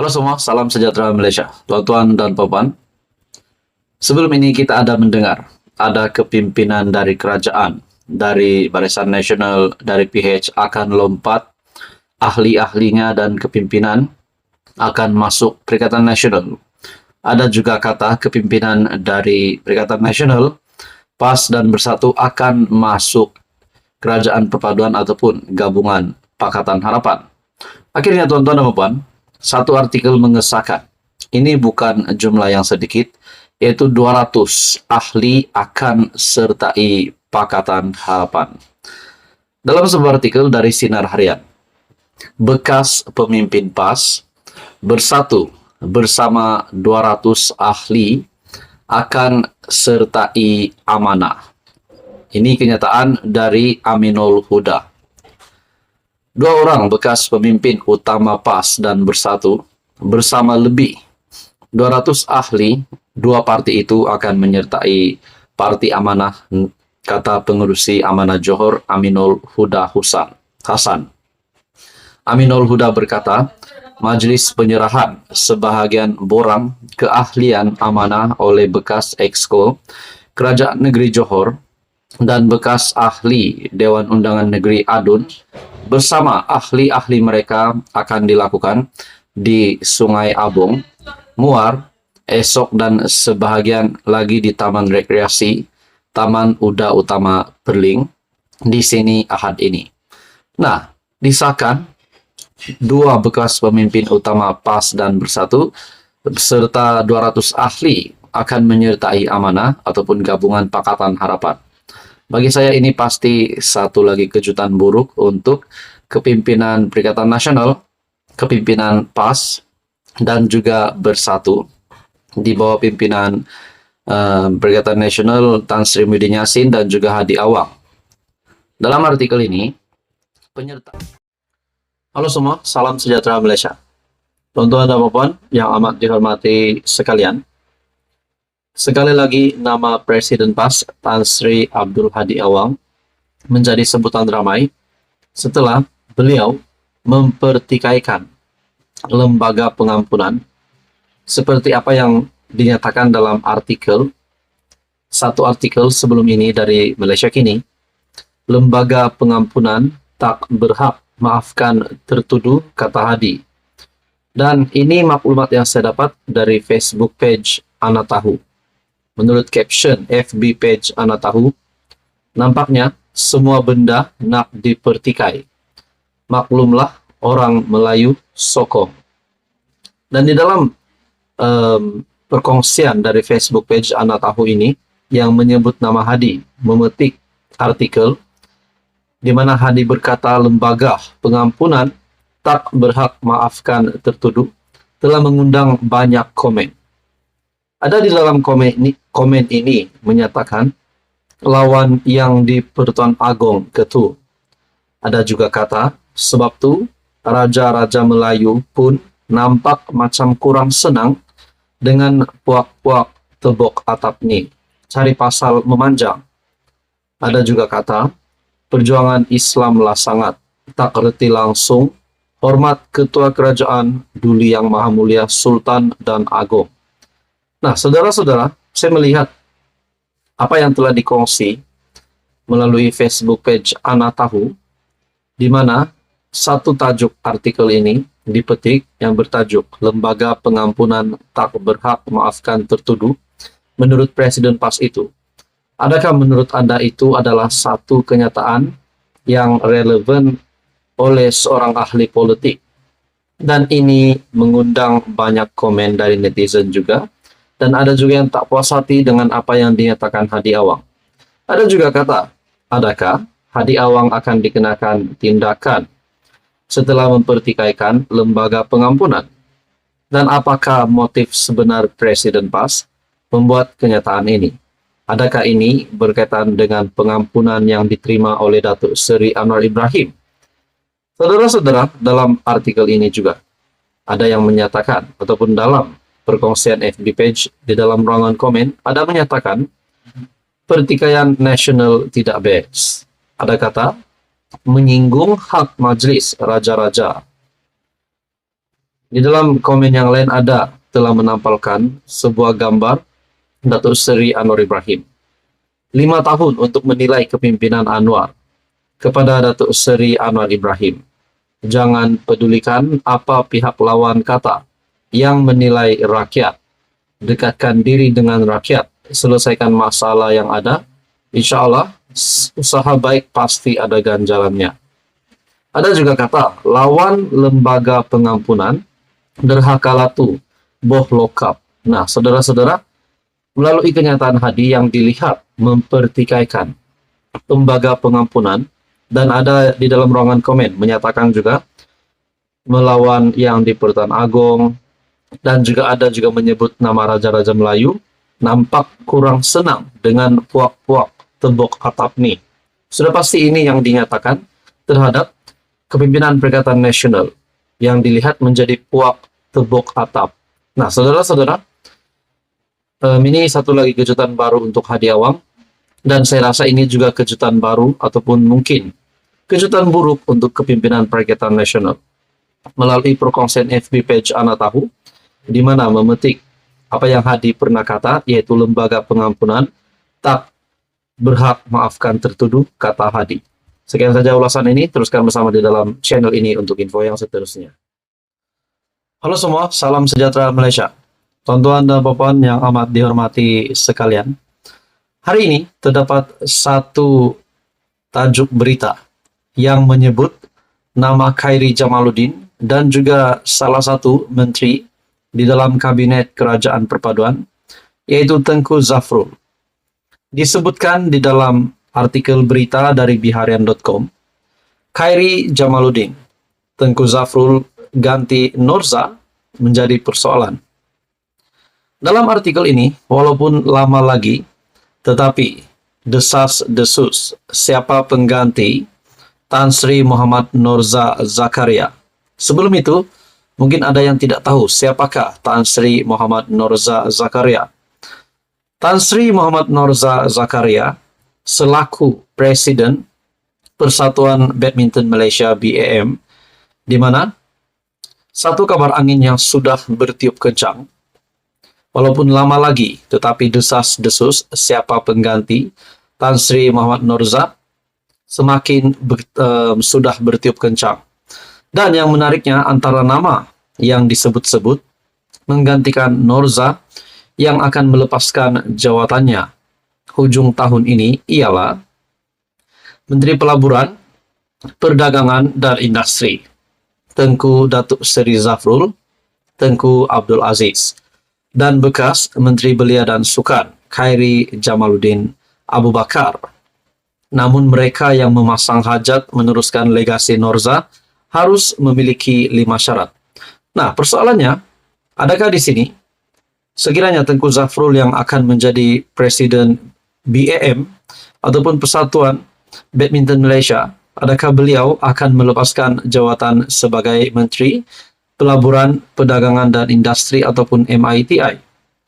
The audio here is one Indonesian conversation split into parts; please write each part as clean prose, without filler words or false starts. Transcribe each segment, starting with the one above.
Halo semua, salam sejahtera Malaysia. Tuan-tuan dan puan, sebelum ini kita ada mendengar, ada kepimpinan dari kerajaan, dari Barisan Nasional, dari PH akan lompat, ahli-ahlinya dan kepimpinan akan masuk Perikatan Nasional. Ada juga kata kepimpinan dari Perikatan Nasional, PAS dan Bersatu akan masuk Kerajaan Perpaduan ataupun Gabungan Pakatan Harapan. Akhirnya tuan-tuan dan puan, satu artikel mengesahkan, ini bukan jumlah yang sedikit, yaitu 200 ahli akan sertai Pakatan Harapan. Dalam sebuah artikel dari Sinar Harian, bekas pemimpin PAS bersatu bersama 200 ahli akan sertai amanah. Ini kenyataan dari Aminul Huda. Dua orang bekas pemimpin utama PAS dan Bersatu bersama lebih 200 ahli, dua parti itu akan menyertai Parti Amanah, kata pengurusi Amanah Johor Aminul Huda Hasan. Aminul Huda berkata, Majlis penyerahan sebahagian borang keahlian amanah oleh bekas Exco Kerajaan Negeri Johor dan bekas ahli Dewan Undangan Negeri Adun bersama ahli-ahli mereka akan dilakukan di Sungai Abong, Muar, esok dan sebahagian lagi di Taman Rekreasi Taman Uda Utama Perling di sini Ahad ini. Nah, disahkan dua bekas pemimpin utama PAS dan Bersatu serta 200 ahli akan menyertai amanah ataupun Gabungan Pakatan Harapan. Bagi saya ini pasti satu lagi kejutan buruk untuk kepimpinan Perikatan Nasional, kepimpinan PAS, dan juga Bersatu di bawah pimpinan Perikatan Nasional Tan Sri Muhyiddin Yassin dan juga Hadi Awang. Dalam artikel ini, penyerta. Halo semua, salam sejahtera Malaysia. Tuan-tuan dan puan yang amat dihormati sekalian, sekali lagi, nama Presiden PAS Tan Sri Abdul Hadi Awang menjadi sebutan ramai setelah beliau mempertikaikan lembaga pengampunan seperti apa yang dinyatakan dalam satu artikel sebelum ini dari Malaysia Kini. Lembaga pengampunan tak berhak maafkan tertuduh, kata Hadi. Dan ini maklumat yang saya dapat dari Facebook page Ana Tahu. Menurut caption FB page Ana Tahu, nampaknya semua benda nak dipertikai. Maklumlah orang Melayu sokong. Dan di dalam perkongsian dari Facebook page Ana Tahu ini yang menyebut nama Hadi, memetik artikel di mana Hadi berkata lembaga pengampunan tak berhak maafkan tertuduh, telah mengundang banyak komen. Ada di dalam komen ini menyatakan lawan yang di Pertuan Agong Ketu. Ada juga kata, sebab tu raja-raja Melayu pun nampak macam kurang senang dengan puak-puak tebok atap ni. Cari pasal memanjang. Ada juga kata, perjuangan Islam lah sangat tak reti langsung hormat ketua kerajaan Duli Yang Maha Mulia Sultan dan Agong. Nah, saudara-saudara, saya melihat apa yang telah dikongsi melalui Facebook page Ana Tahu, di mana satu tajuk artikel ini dipetik yang bertajuk Lembaga Pengampunan Tak Berhak Maafkan Tertuduh menurut Presiden PAS itu. Adakah menurut Anda itu adalah satu kenyataan yang relevan oleh seorang ahli politik? Dan ini mengundang banyak komen dari netizen juga. Dan ada juga yang tak puas hati dengan apa yang dinyatakan Hadi Awang. Ada juga kata, adakah Hadi Awang akan dikenakan tindakan setelah mempertikaikan lembaga pengampunan? Dan apakah motif sebenar Presiden PAS membuat kenyataan ini? Adakah ini berkaitan dengan pengampunan yang diterima oleh Datuk Seri Anwar Ibrahim? Saudara-saudara, dalam artikel ini juga ada yang menyatakan, ataupun dalam perkongsian FB page di dalam ruangan komen, ada menyatakan pertikaian nasional tidak best. Ada kata, menyinggung hak majlis raja-raja Di dalam komen yang lain ada telah menampilkan sebuah gambar Datuk Seri Anwar Ibrahim. 5 tahun untuk menilai kepimpinan Anwar. Kepada Datuk Seri Anwar Ibrahim, jangan pedulikan apa pihak lawan kata yang menilai rakyat. Dekatkan diri dengan rakyat, selesaikan masalah yang ada. Insya Allah, usaha baik pasti ada ganjarannya. Ada juga kata, lawan lembaga pengampunan, derhakalatu, boh lokap. Nah, saudara-saudara, melalui kenyataan hadi yang dilihat mempertikaikan lembaga pengampunan, dan ada di dalam ruangan komen menyatakan juga melawan yang di Pertuan Agong, dan juga ada juga menyebut nama Raja-Raja Melayu, nampak kurang senang dengan puak-puak tebok atap ni. Sudah pasti ini yang dinyatakan terhadap kepimpinan Perikatan Nasional yang dilihat menjadi puak tebok atap. Nah, saudara-saudara, ini satu lagi kejutan baru untuk Hadi Awang, dan saya rasa ini juga kejutan baru ataupun mungkin kejutan buruk untuk kepimpinan Perikatan Nasional. Melalui perkongsian FB page Ana Tahu, di mana memetik apa yang Hadi pernah kata, yaitu lembaga pengampunan tak berhak maafkan tertuduh, kata Hadi. Sekian saja ulasan ini, teruskan bersama di dalam channel ini untuk info yang seterusnya. Halo semua, salam sejahtera Malaysia. Tuan-tuan dan puan yang amat dihormati sekalian, hari ini terdapat satu tajuk berita yang menyebut nama Khairi Jamaluddin dan juga salah satu menteri di dalam Kabinet Kerajaan Perpaduan, yaitu Tengku Zafrul. Disebutkan di dalam artikel berita dari biharian.com, Khairi Jamaluddin, Tengku Zafrul ganti Norza menjadi persoalan. Dalam artikel ini, walaupun lama lagi, tetapi desas-desus siapa pengganti Tan Sri Muhammad Norza Zakaria. Sebelum itu, mungkin ada yang tidak tahu siapakah Tan Sri Muhammad Norza Zakaria. Tan Sri Muhammad Norza Zakaria selaku Presiden Persatuan Badminton Malaysia BAM, di mana satu kabar angin yang sudah bertiup kencang. Walaupun lama lagi, tetapi desas-desus siapa pengganti Tan Sri Muhammad Norza semakin sudah bertiup kencang. Dan yang menariknya, antara nama yang disebut-sebut menggantikan Norza yang akan melepaskan jawatannya hujung tahun ini ialah Menteri Pelaburan, Perdagangan dan Industri, Tengku Datuk Seri Zafrul, Tengku Abdul Aziz, dan bekas Menteri Belia dan Sukan, Khairi Jamaluddin Abu Bakar. Namun mereka yang memasang hajat meneruskan legasi Norza harus memiliki 5 syarat. Nah, persoalannya, adakah di sini sekiranya Tengku Zafrul yang akan menjadi Presiden BAM ataupun Persatuan Badminton Malaysia, adakah beliau akan melepaskan jawatan sebagai Menteri Pelaburan, Perdagangan dan Industri ataupun MITI?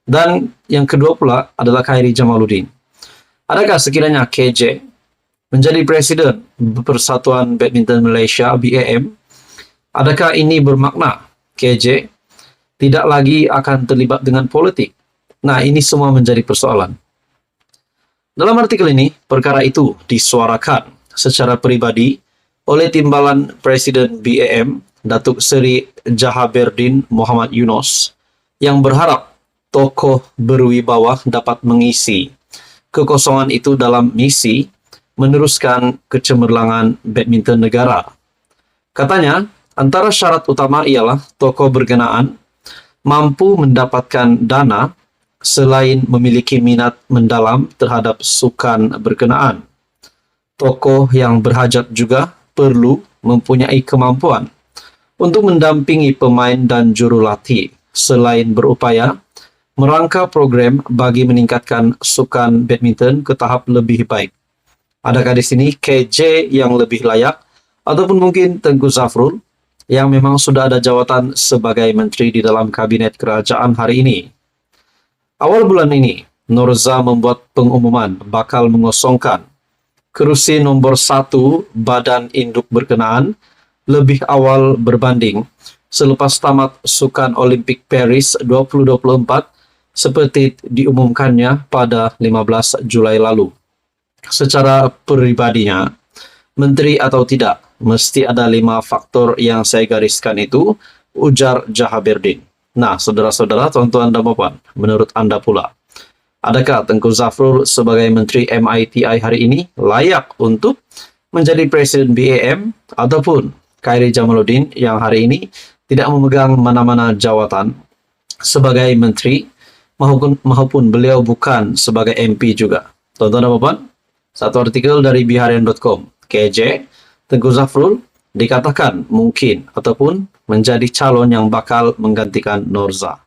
Dan yang kedua pula adalah Khairi Jamaluddin. Adakah sekiranya KJ menjadi Presiden Persatuan Badminton Malaysia BAM? Adakah ini bermakna KJ tidak lagi akan terlibat dengan politik? Nah, ini semua menjadi persoalan. Dalam artikel ini, perkara itu disuarakan secara pribadi oleh Timbalan Presiden BAM, Datuk Seri Jahaberdin Muhammad Yunus, yang berharap tokoh berwibawa dapat mengisi kekosongan itu dalam misi meneruskan kecemerlangan badminton negara. Katanya, antara syarat utama ialah tokoh berkenaan mampu mendapatkan dana selain memiliki minat mendalam terhadap sukan berkenaan. Tokoh yang berhajat juga perlu mempunyai kemampuan untuk mendampingi pemain dan jurulatih selain berupaya merangka program bagi meningkatkan sukan badminton ke tahap lebih baik. Adakah di sini KJ yang lebih layak ataupun mungkin Tengku Zafrul yang memang sudah ada jawatan sebagai menteri di dalam kabinet kerajaan hari ini? Awal bulan ini, Norza membuat pengumuman bakal mengosongkan kerusi nomor 1 badan induk berkenaan lebih awal berbanding selepas tamat Sukan Olimpik Paris 2024 seperti diumumkannya pada 15 Julai lalu. Secara pribadinya, menteri atau tidak, mesti ada 5 faktor yang saya gariskan itu, ujar Jahaberdin. Nah, saudara-saudara, tuan-tuan dan puan, menurut Anda pula, adakah Tengku Zafrul sebagai Menteri MITI hari ini layak untuk menjadi Presiden BAM ataupun Khairy Jamaluddin yang hari ini tidak memegang mana-mana jawatan sebagai Menteri maupun beliau bukan sebagai MP juga. Tuan-tuan dan puan, satu artikel dari biharian.com, KJ, Tengku Zafrul dikatakan mungkin ataupun menjadi calon yang bakal menggantikan Norza.